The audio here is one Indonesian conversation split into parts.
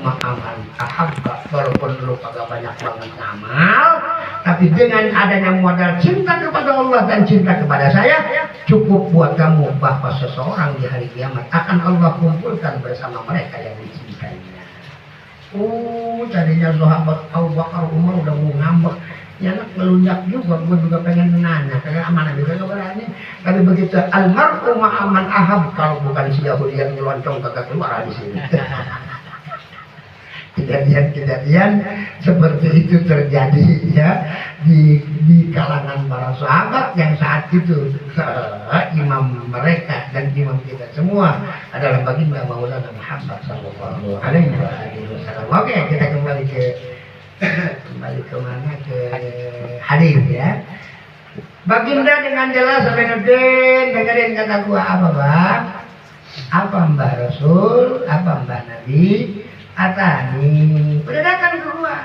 ma'aman ahabba, walaupun lu kagak banyak banget ngamal, tapi dengan adanya modal cinta kepada Allah dan cinta kepada saya, cukup buat kamu bahwa seseorang di hari kiamat akan Allah kumpulkan bersama mereka yang dicintainya. Tadinya sahabat Abu Bakar Umar udah mau ngambek, ya nak melunjak juga, gue juga pengen nanya, kagak aman aja kagak berani. Tapi begitu almarhum ma'aman ahab, kalau bukan si Yahudi yang nyeloncongan kagak keluar di sini. Kejadian-kejadian seperti itu terjadi ya di kalangan para sahabat yang saat itu imam mereka dan imam kita semua adalah baginda Maulana Muhammad sallallahu alaihi wasallam. Oke, kita kembali ke mana, ke hadis ya. Baginda dengan jelas Aminuddin, dengerin kata gua apa bang? Apa mbah Rasul? Apa mbah Nabi? Atani udah datang ke gua.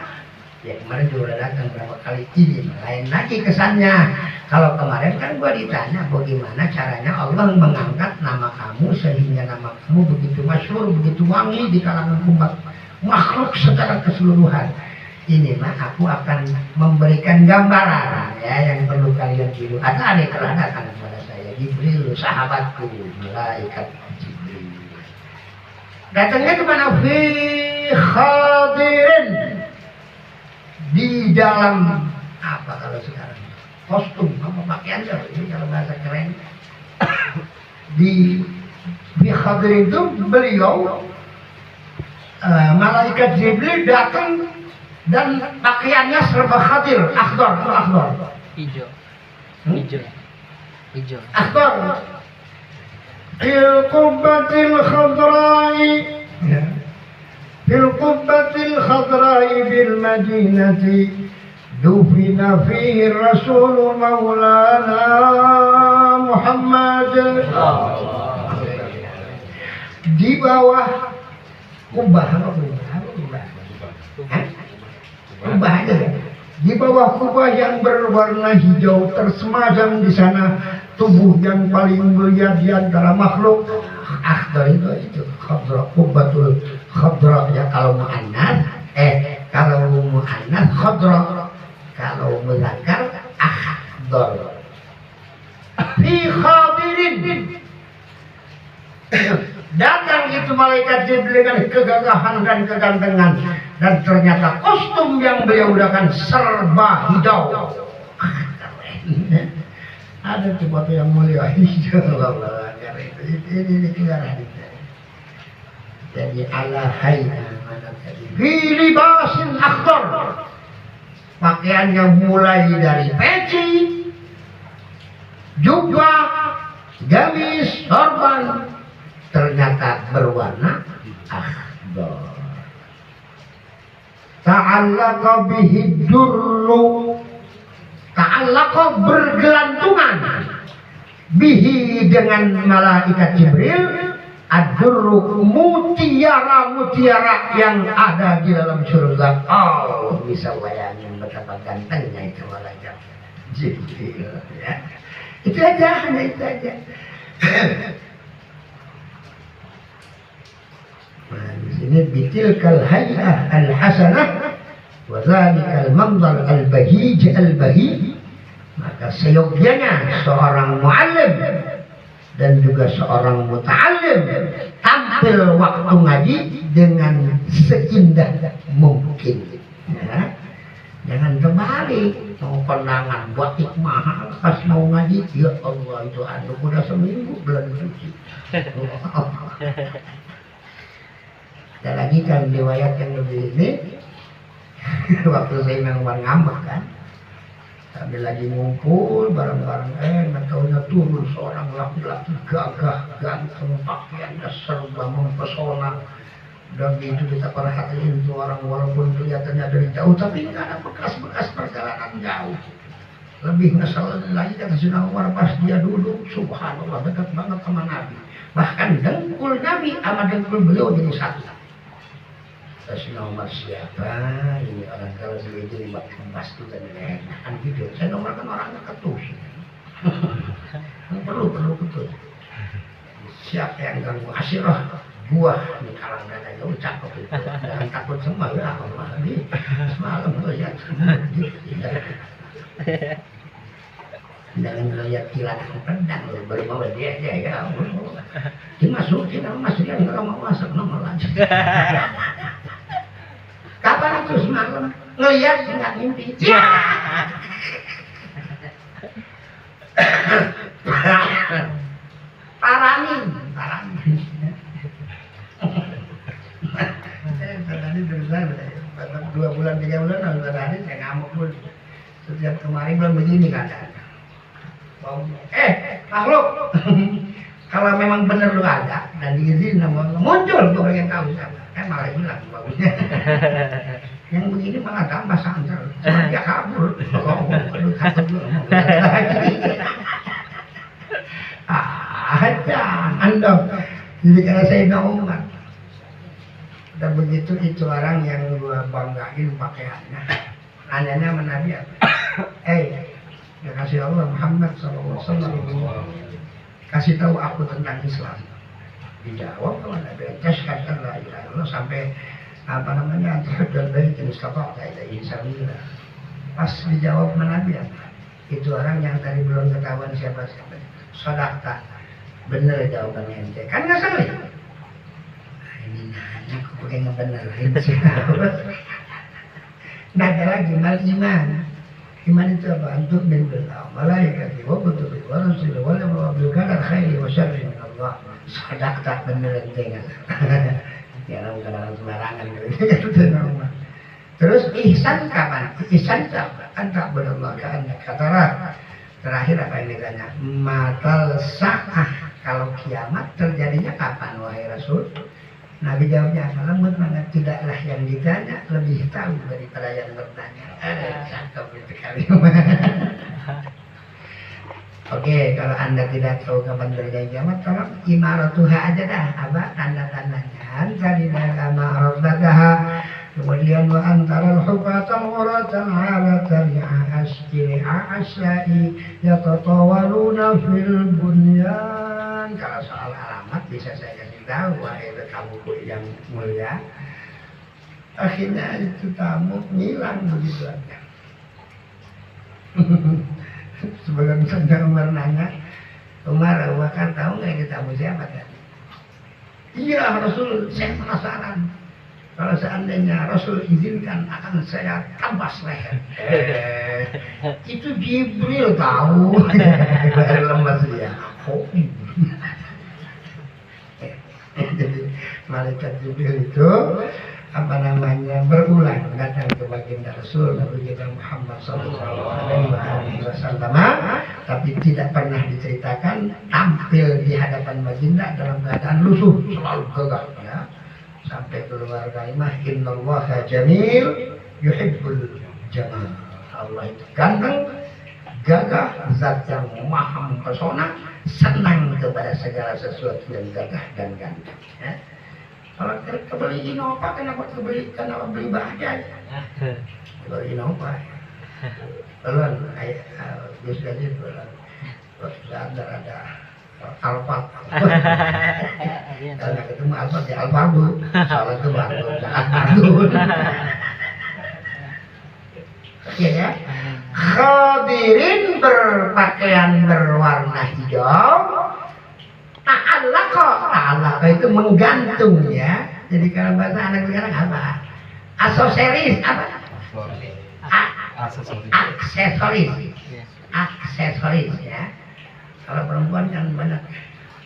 Ya kemarin juga udah datang berapa kali, ini lain lagi kesannya. Kalau kemarin kan gua ditanya bagaimana caranya Allah mengangkat nama kamu sehingga nama kamu begitu masyhur, begitu wangi di kalangan umat makhluk secara keseluruhan. Ini mah aku akan memberikan gambaran ya yang perlu kalian tiru. Ada telah datang kepada saya Jibril, sahabatku, malaikat Jibril. Datangnya kemana? Fi khadirin, di dalam apa kalau sekarang kostum apa pakaian ini kalau bahasa keren. di khadirin itu beliau malaikat Jibril datang dan pakaiannya serba khadir, akhdar hijau akhdar fil qubbatil khadra'i fil qubbatil khadra'i bil madinati dufina fihi rasul maulana Muhammad. Di bawah kubah aja. Di bawah kubah yang berwarna hijau tersemasam di sana tubuh yang paling mulia di antara makhluk. Akhdar itu khadra, kubbatul khadra ya kalau muannas, kalau muannas khadra, kalau muzakkar akhdar. Fi khadirin. Datang itu malaikat Jibril dengan kegagahan dan kegantengan, dan ternyata kostum yang beliau gunakan serba hijau. Ada sesuatu yang mulia hijau. Ini keluar hadisnya. Jadi ala hayya mana tadi? Fi libasin akhdar. Pakaian yang mulai dari peci, jubah, gamis, sorban, ternyata berwarna akhdar. Ta'allaqa bihi durru, ta'allaqa bergelantungan, bihi dengan malaikat Jibril, ad-durru mutiara yang ada di dalam surga. Oh, bisa bayangin betapa gantengnya itu malaikat Jibril ya. Itu aja, hanya itu aja. Nah, di sini bitilkal hay'ah al-hasanah wa zalikal mandar al-bahij al-bahij, maka seyogyanya seorang muallim dan juga seorang muta'allim tampil waktu ngaji dengan seindah mungkin ya. Jangan terbalik, mau kondangan buat mahal pas mau ngaji, ya Allah itu anduk udah seminggu bulan suci. Ada lagi kan riwayat yang lebih ini waktu saya memang ngambek kan, sambil lagi ngumpul bareng-bareng, nggak taunya turun seorang laki-laki gagah ganteng, pakaiannya serba mempesona, dan itu kita perhatiin tuh orang walaupun kelihatannya dari jauh tapi nggak ada bekas-bekas perjalanan jauh. Lebih ngeselin lagi kata Sayyidina Umar pas dia duduk, subhanallah dekat banget sama Nabi, bahkan dengkul Nabi sama dengkul beliau jadi satu. Saya nomor siapa ini orang kalau dia jadi emas itu kan gitu. Saya nomor kan orangnya ketus, perlu ketus. Siapa yang ganggu asyirah buah di kalangan aja cakep itu. Jangan takut semua ya, kalau lagi semalam lihat jangan lihat kilat pedang baru bawa dia aja ya. Dimasukin masuknya nggak mau masuk nomor lagi. Kapan itu semalam ngelihat nggak mimpi? Ya. Paramin. Tadi terusan 2 bulan 3 bulan tadi saya ngamuk dulu. Setiap kemarin belum begini keadaan. Makhluk. Kalau memang benar lu ada dan diizinin sama Allah, muncul gue pengen tahu siapa. Malah hilang bagusnya. Yang begini malah tambah santer. Dia kabur. Aduh takut gue. Jangan dong. Jadi karena saya Umar. Dan begitu itu orang yang gue banggain pakaiannya. Nanyanya sama Nabi apa? Ya kasih Allah Muhammad SAW. Kasih tahu aku tentang Islam. Dijawab kalau Nabi Asyhadu la ilaha illallah sampai dan dari jenis kapal kayak Islamillah. Pas dijawab sama Nabi apa? Itu orang yang tadi belum ketahuan siapa. Sadaqta. Bener jawabannya ente. Kan nggak salah ya? Ini nanya aku pakai ngebenerin siapa? Nah ada lagi mal iman. Iman itu apa? Untuk billah, malaikati, wa kutubi, wa rusuli, wa bil qadar khairi wa syarri min Allah. Sadaqta beneran dengan. Ya kadang sembarangan gitu. Terus ihsan kapan? Ihsan apa? Anta berallah ka katara. Terakhir apa yang ditanya? Matal sa'ah. Kalau kiamat terjadinya kapan wahai Rasul? Nabi jawabnya, lembut banget, tidaklah yang ditanya lebih tahu daripada yang bertanya. Cakep itu kali. Oke, kalau Anda tidak tahu kapan terjadi kiamat, tolong imaratuha aja dah, apa tanda-tandanya. Tadi nama arbataha, kemudian wa antara al-hubatal ghuratan ala tari'a asyai yatatawaluna fil bunyan. Kalau soal alamat bisa saya kasih tahu, wahai tamu yang mulia. Akhirnya itu tamu ngilang begitu aja. Sebagian sedang Umar nanya, Umar, Bakar tahu nggak ini tamu siapa tadi? Iya Rasul, saya penasaran. Kalau seandainya Rasul izinkan akan saya tambas leher. Itu Jibril tahu. Lemas dia. Jadi malaikat Jibril itu apa namanya berulang datang ke baginda Rasul Nabi kita Muhammad SAW, tapi tidak pernah diceritakan tampil di hadapan baginda dalam keadaan lusuh, selalu gagah ya. Sampai keluar kalimat innallaha jamil yuhibbul jamal. Allah itu ganteng, gagah, zat yang maha mempesona, senang kepada segala sesuatu yang gagah dan ganteng ya. Kalau kebeli Innova, kenapa beli Bajaj? Beli Innova. Belum, bisa aja belum. Ada Alphard. Kalau ketemu Alphard ya Alphard. Soalnya itu baru, jangan baru. Oke ya. Khadirin berpakaian berwarna hijau. Ta'allaka itu menggantung ya. Jadi kalau bahasa anak sekarang apa? Aksesoris apa? Aksesoris ya. Kalau perempuan kan banyak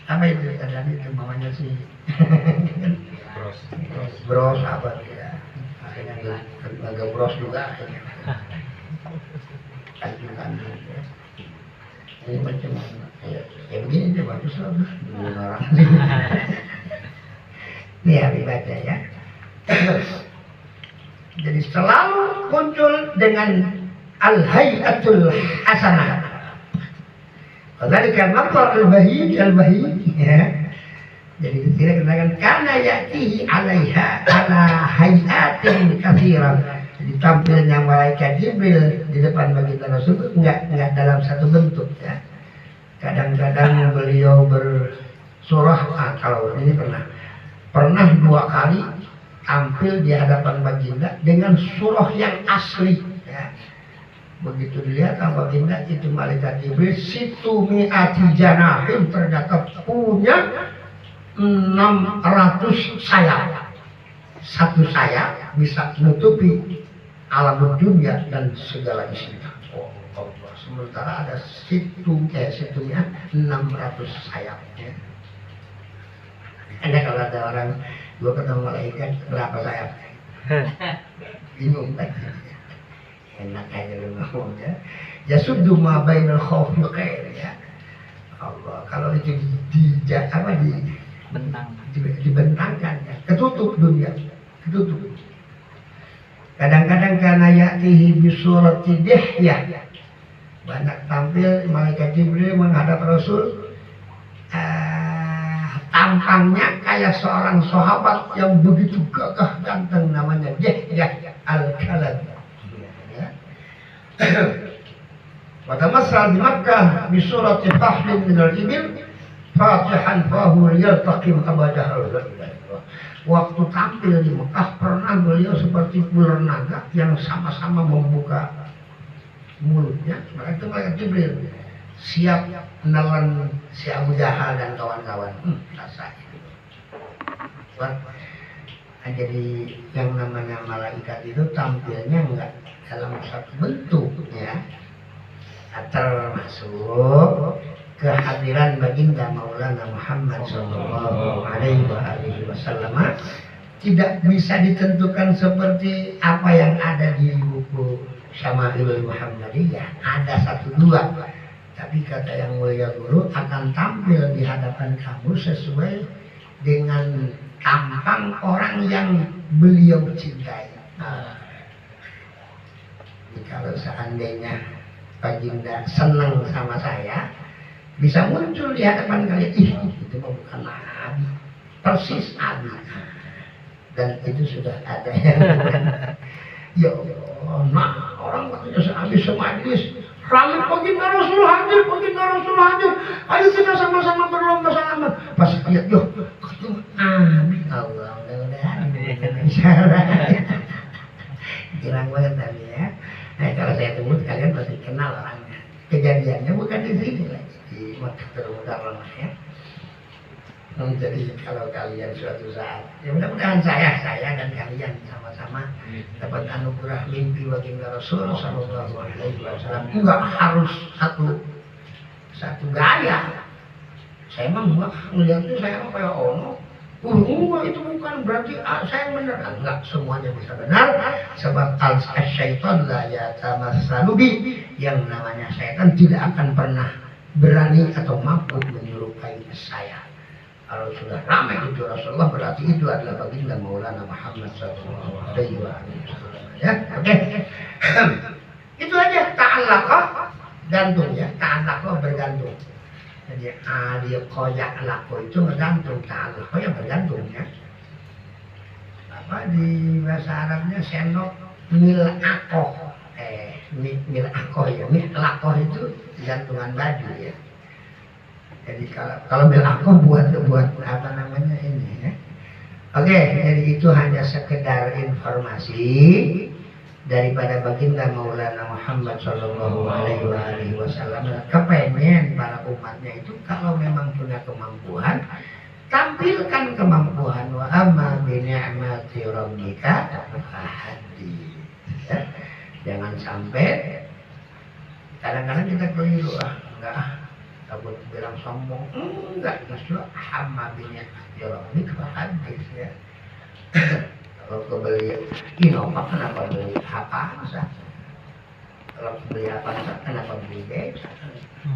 apa itu tadi itu namanya sih bros apa ya. Akhirnya agak bros juga akhirnya. Kantung ya. Ini macam ya begini dia bagus lah orang. Ini hari baca ya. Jadi selalu muncul dengan al-hayatul hasanah. Kalau kan maqar al-bahij ya. Jadi kita katakan kana ya'tihi 'alaiha ala hayatin katsiran. Jadi tampilnya malaikat Jibril di depan baginda Rasul itu enggak dalam satu bentuk ya. Kadang-kadang beliau bersurah, kalau ini pernah pernah 2 kali tampil di hadapan baginda dengan surah yang asli ya. Begitu dilihat sama baginda itu malaikat Jibril situ mi'ati janahin ternyata punya 600 sayap. Satu sayap bisa menutupi alam dunia dan segala isinya. Oh, Allah. Sementara ada situnya 600 sayapnya. Anda kalau ada orang gua ketemu malaikat berapa sayap? Bingung kan? Enak aja lu ngomongnya. Ya suddu ma bainal khawfi khair ya. Allah, kalau itu dibentangkan ya, ketutup dunia, ketutup. Kadang-kadang karena ya'tihi bisurati dihyah. Banyak tampil malaikat Jibril menghadap Rasul. Tampangnya kayak seorang sahabat yang begitu gagah ganteng namanya Dihyah al-Kalbi. Watamassal di Makkah bi surati fahlin min al-ibil fatihan fahu yaltaqim abadah. Waktu tampil di Mekah pernah beliau seperti ular naga yang sama-sama membuka mulutnya. Mereka malaikat Jibril siap menelan si Abu Jahal dan kawan-kawan. Rasa itu. Jadi yang namanya malaikat itu tampilnya enggak dalam satu bentuk ya, termasuk kehadiran baginda Maulana Muhammad Sallallahu Alaihi Wasallam tidak bisa ditentukan seperti apa yang ada di buku Syama'ilul Muhammadiyah. Ada 1-2, tapi kata yang mulia guru akan tampil di hadapan kamu sesuai dengan tampang orang yang beliau cintai. Kalau seandainya baginda senang sama saya, bisa muncul di hadapan kalian, itu bukan nabi, persis nabi, dan itu sudah ada yang ya Allah, nah orang katanya sehabis semajlis ramai baginda Rasul hadir, ayo kita sama-sama berlomba salaman. Pas lihat, ketemu nabi, Allah mudah-mudahan girang banget tadi ya. Nah, kalau saya sebut kalian pasti kenal orangnya. Kejadiannya bukan di sini lagi, di Makkah Mukarramah ya. Jadi kalau kalian suatu saat, ya mudah-mudahan saya dan kalian sama-sama dapat anugerah mimpi baginda Rasul Sallallahu Alaihi Wasallam. Enggak harus satu gaya. Saya emang melihatnya saya kayak ono. Itu bukan berarti saya benar. Enggak semuanya bisa benar. Sebab al-syaitan la yatamassalu bi, yang namanya syaitan tidak akan pernah berani atau mampu menyerupai saya. Kalau sudah ramai itu Rasulullah, berarti itu adalah baginda Maulana Muhammad sallallahu alaihi wasallam. Ya, oke. Itu aja ta'allaqah, gantung ya, ta'allaqah bergantung. Jadi aliqoyak lako itu bergantung, ta'allaqah yang bergantung ya. Apa di bahasa Arabnya senok mil'aqoh. Mil'aqoh ya, mil'aqoh itu gantungan baju ya. Jadi kalau mil'aqoh buat apa namanya ini ya. Oke, jadi itu hanya sekedar informasi daripada baginda Maulana Muhammad Sallallahu Alaihi Wasallam. Kepengen para umatnya itu kalau memang punya kemampuan, tampilkan kemampuan. Wa amma bi ni'mati rabbika fahaddits. Ya. Jangan sampai kadang-kadang kita keliru enggak takut bilang sombong, enggak, justru amma bi ni'mati rabbika fahaddits ya. Kalau kebeli Innova kenapa beli Avanza? Kalau beli Avanza kenapa beli Beca?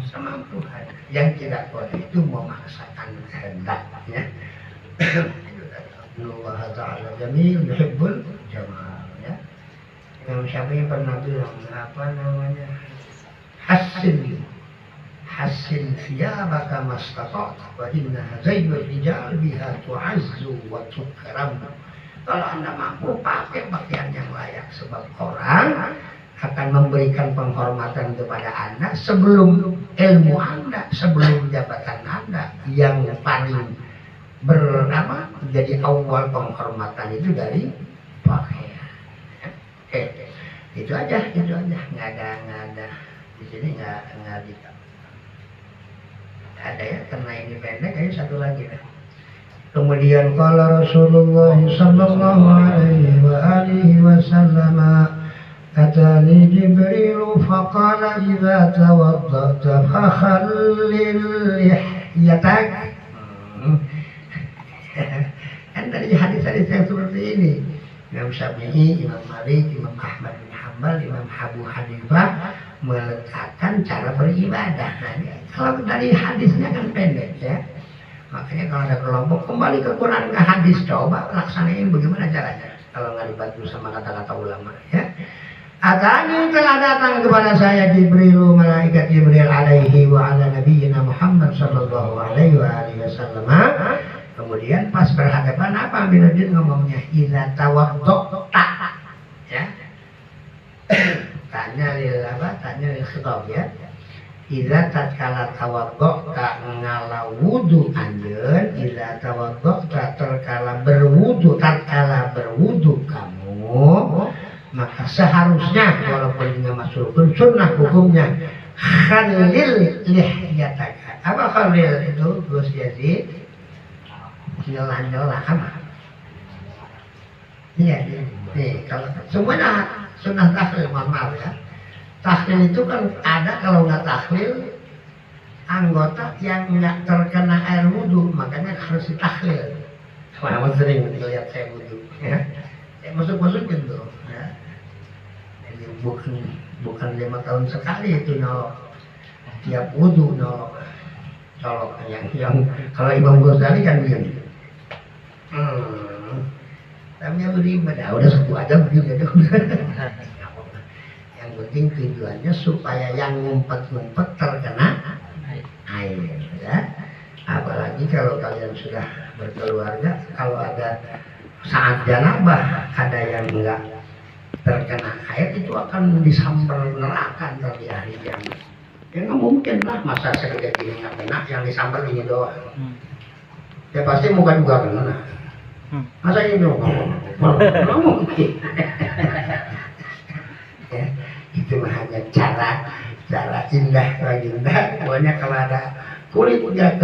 Sama Tuhan. Yang tidak boleh itu memaksakan kehendaknya. Allah Ta'ala jamil yuhibbul jamal ya. Imam Syafi'i pernah bilang apa namanya? Hassin thiyabaka mastata'ta wa inna zayyul rijal biha tu'azzu wa tukram. Kalau Anda mampu pakai pakaian yang layak, sebab orang akan memberikan penghormatan kepada Anda sebelum ilmu Anda, sebelum jabatan Anda yang paling jadi awal penghormatan itu dari pakaian. Oke, itu aja, nggak ada di sini nggak ada ya, karena ini pendek. Ayo satu lagi deh. Kemudian qala Rasulullah sallallahu alaihi wa alihi wasallam atani Jibril faqala idza tawaddata fakhallil lihyatak. Kan dari hadis-hadis yang seperti ini Imam Syafi'i, Imam Malik, Imam Ahmad bin Hanbal, Imam Abu Hanifah meletakkan cara beribadah. Nah, kalau dari hadisnya kan pendek ya. Makanya kalau ada kelompok kembali ke Quran ke hadis, coba laksanain bagaimana caranya kalau nggak dibantu sama kata-kata ulama ya. Atani telah datang kepada saya Jibril, malaikat Jibril alaihi wa ala nabiyyina Muhammad sallallahu alaihi wa alihi wasallam. Kemudian pas berhadapan apa Aminuddin ngomongnya? Idza tawadda'ta ya. Tanya lil khitab ya. Idza tatkala tawadda'ta ngala wudu anjeun, idza tawadda'ta tatkala berwudu kamu, maka seharusnya walaupun ini masukun sunnah hukumnya khalil lihyataka. Apa khalil itu Gus Yazid? Nyelah apa? Iya, nih kalau semuanya sunnah takhlil, maaf ya. Takhlil itu kan ada, kalau nggak takhlil anggota yang nggak terkena air wudhu, makanya harus ditakhlil. Kamu sering lihat saya wudhu, ya. Saya masuk-masukin tuh, ya. Jadi bukan 5 tahun sekali itu nyolok, tiap wudhu nyolok, colok yang kalau Imam Ghazali kan begini. Namanya beribadah, udah satu aja begini tuh. Yang penting tujuannya supaya yang ngumpet-ngumpet terkena air ya. Apalagi kalau kalian sudah berkeluarga, kalau ada saat janabah ada yang enggak terkena air, itu akan disambar neraka ntar di hari kiamat. Ya nggak mungkin lah, masa segede gini nggak kena, yang disambar ini doang. Ya pasti muka juga kena. Masa ini nggak mungkin. Ya, itu hanya cara indah, pokoknya kalau ada kulit dia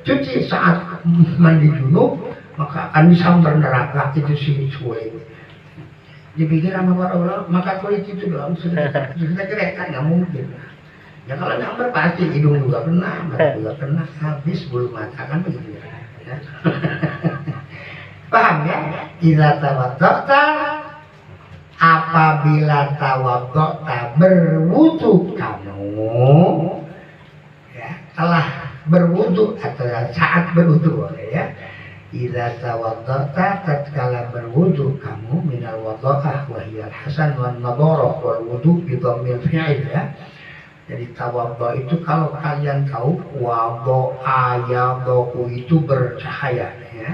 cuci saat mandi junub maka akan disambar neraka, itu sih sulit dipikir sama para ulama, maka kulit itu doang sudah keren kan, nggak mungkin ya. Kalau nyamber pasti hidung juga kena, mata juga kena, habis bulu mata kan begitu ya. Paham ya? Idza tawadda'ta, apabila tawadda'ta berwudu kamu ya, telah berwudu atau saat berwudu boleh ya. Idza tawadda'ta, tatkala berwudu kamu, minal wada'ah wa hiya al-hasan wan nadarah wal wudu bi dhammil fi'il ya. Jadi tawadda itu kalau kalian tahu wada'a yadhu itu bercahaya ya.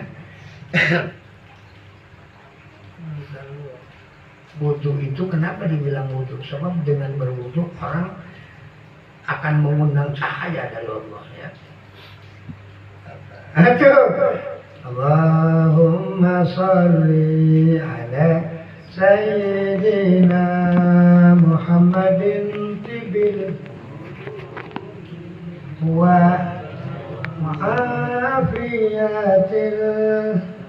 Wudu itu kenapa dibilang wudu? Sebab dengan berwudu orang akan mengundang cahaya dari Allah ya. Allahumma salli ala Sayyidina Muhammadin tibil wa afiyatil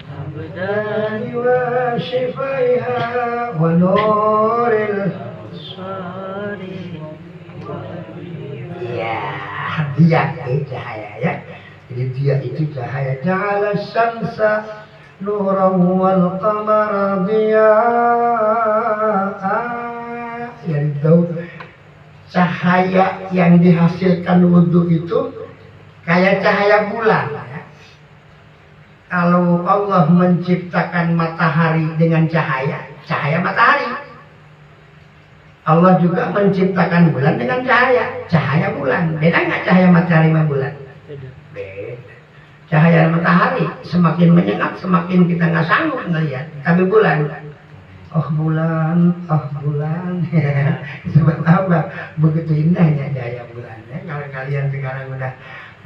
abdani wa shifaiha wa nuril sari. Ya, dia cahaya ya. Jadi dia itu cahaya. Ja'ala syamsa nuran wal qamara diya'a. Yaitu cahaya yang dihasilkan wudhu itu kayak cahaya bulan ya. Kalau Allah menciptakan matahari dengan cahaya matahari, Allah juga menciptakan bulan dengan cahaya bulan. Beda nggak cahaya matahari sama bulan? Beda. Cahaya matahari semakin menyengat, semakin kita nggak sanggup ngelihat. Tapi bulan, oh bulan. Sebab apa? Begitu indahnya cahaya bulan. Ya, kalau kalian sekarang udah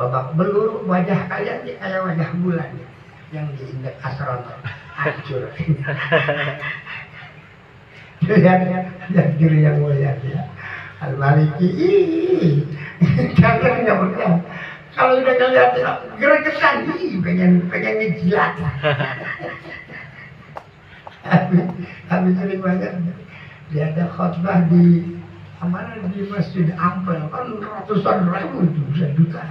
babak belur, wajah kalian kayak wajah bulan. yang di indeks astronot hancur. Yang diri yang mulia ya. Al-Maliki, jangan nggak berkah. Kalau udah ngeliat gregetan, pengen ngejilat. Habis sering banget. Dia ada khutbah di mana di Masjid Ampel kan ratusan ribu itu bisa juta.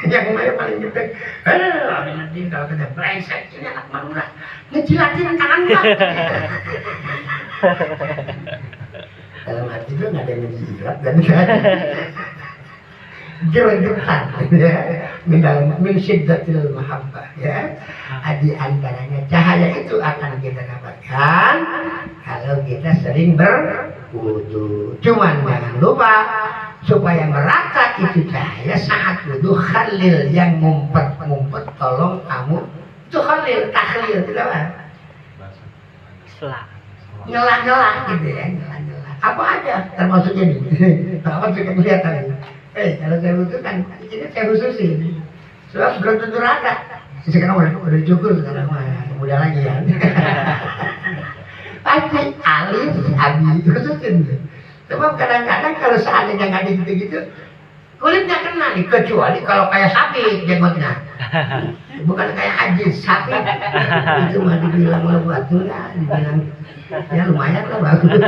Yang lain paling gede. Nanti kalau kita brengsek ini anak Madura ngejilatin tangan gua. Dalam hati itu nggak ada yang menjilat dan gregetan ya, min syiddatil mahabbah ya. Di antaranya cahaya itu akan kita dapatkan kalau kita sering berwudu. Cuman jangan lupa supaya merata itu cahaya saat wudu khalil yang ngumpet tolong kamu itu khalil tahlil itu apa? Nyelah gitu ya, nyelah. Apa aja termasuk ini? Apa suka melihat tadi? Kalau saya butuh kan ini saya khususin. Sebab belum tentu rata. Sekarang udah cukur sekarang mudah lagi ya. Pasti alif, abi khususin. Sebab kadang-kadang kalau seandainya nggak ada gitu-gitu, kulitnya kena nih. Kecuali kalau kayak sapi jenggotnya. Bukan kayak haji sapi. Itu mah dibilang lebat enggak, dibilang ya lumayan lah bagus.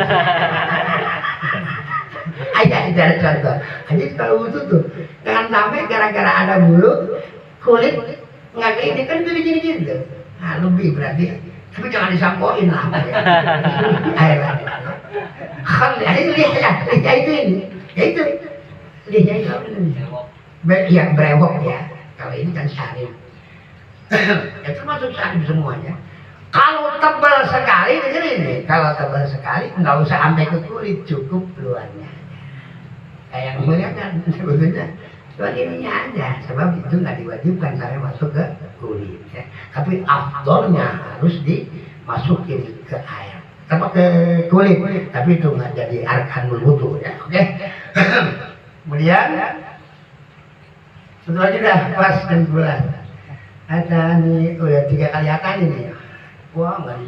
Aja ada contoh. Jadi kalau wudu tuh jangan sampai gara-gara ada bulu kulit nggak kayak ini kan gini tuh. Nah lebih berarti. Tapi jangan disampoin lah. Air lah. Lihat itu ini. Ya itu. Lihat itu apa ini? Yang brewok ya. Kalau ini kan syarif. Ya termasuk syarif semuanya. Kalau tebal sekali, ini. Kalau tebal sekali, nggak usah sampai ke kulit, cukup luarnya. Kayak yang mulia kan sebetulnya cuma ininya aja, sebab itu nggak diwajibkan sampai masuk ke kulit. Ya. Tapi afdolnya harus dimasukin ke air, apa ke kulit. Tapi itu nggak jadi arkanul wudu ya. Oke. Kemudian satu lagi dah pas dan bulan. Ada nih, udah 3 kali akan ini ya. Wah nggak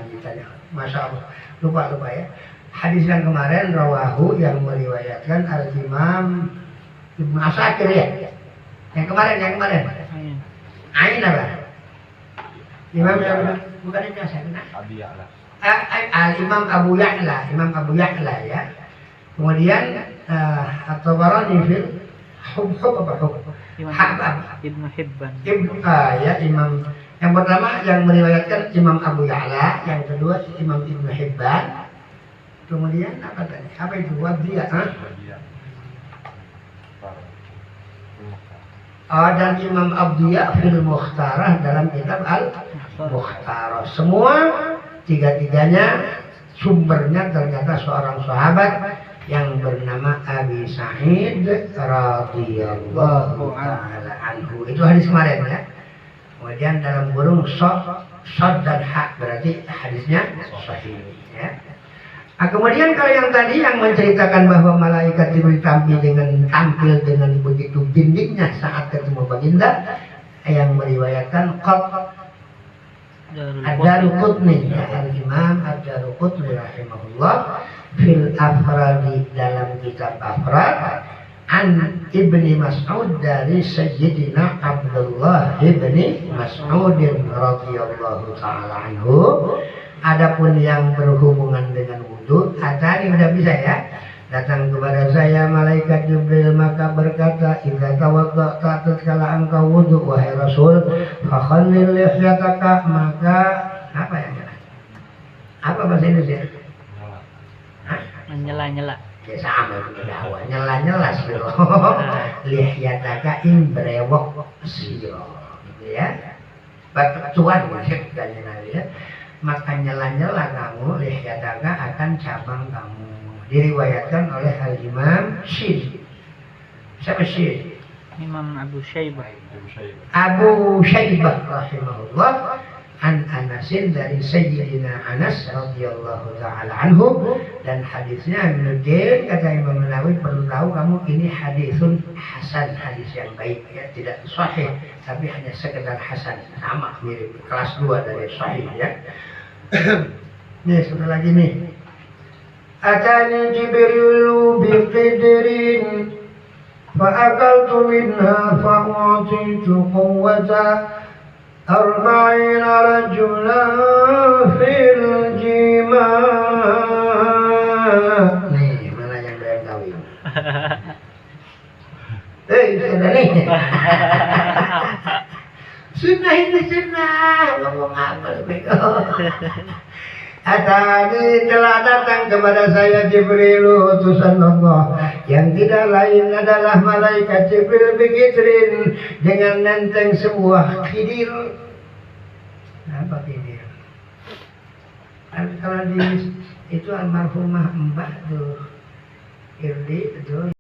ditanya, masya Allah, lupa ya. Hadis yang kemarin rawahu yang meriwayatkan Al-Imam Ibnu Asakir ya. Yang kemarin. Ain apa? Imam yang bukan ini Asakir. Abi Ya'la. Al-Imam Abu Ya'la ya. Kemudian At-Tabarani fil hub apa? Ibnu Hibban. Ya Imam yang pertama yang meriwayatkan Imam Abu Ya'la, yang kedua Imam Ibnu Hibban. Kemudian apa tadi? Apa itu? Wadiyah? Dan Imam Abdiyah fil Mukhtarah dalam kitab Al-Mukhtarah. Semua tiga-tiganya sumbernya ternyata seorang sahabat yang bernama Abi Sa'id radhiyallahu ta'ala anhu. Itu hadis kemarin ya. Kemudian dalam burung shad dan hak berarti hadisnya sahih ya. Nah, kemudian kalau yang tadi yang menceritakan bahwa malaikat Jibril tampil dengan begitu gindingnya saat ketemu baginda, yang meriwayatkan Ad-Daruqutni ya, Al-Imam Ad-Daruqutni rahimahullah fil afradi dalam kitab afrad an Ibni Mas'ud dari Sayyidina Abdullah Ibni Mas'ud radhiyallahu ta'ala anhu. Adapun yang berhubungan dengan wudu, tadi udah bisa ya. Datang kepada saya malaikat Jibril maka berkata, "Idza tawadda'ta tatkala engkau wudu wahai Rasul, fakhallil lihyataka," maka apa ya? Apa bahasa Indonesia? Nyela. Ya sama itu dakwah. Nyela siro. Lihyataka ing brewok siro. Gitu ya. Batuan maksud dan ya. Maka nyela kamu, lihyataka akan cabang kamu. Diriwayatkan oleh Al-Imam Syir. Siapa Syir? Imam Abu Syaibah. Abu Syaibah rahimahullah. an Anasin dari Sayyidina Anas radhiyallahu taala anhu, dan hadisnya menunjukkan, kata Imam Nawawi, perlu tahu kamu ini hadisun hasan, hadis yang baik ya, tidak sahih tapi hanya sekedar hasan, sama mirip kelas 2 dari sahih ya. Nih satu lagi nih, atani Jibrilu biqidrin fa akaltu minha fa utitu quwwata arba'ina rajulan fil jima'. Nih, mana yang belum kawin? Sudah nih. Sunnah itu sunnah. Ngomong apa lebih? Atani telah datang kepada saya Jibril, utusan Allah, yang tidak lain adalah malaikat Jibril bikitrin, dengan nenteng sebuah kidir. Apa kidir? Kalau di itu almarhumah Mbak tuh Irdi itu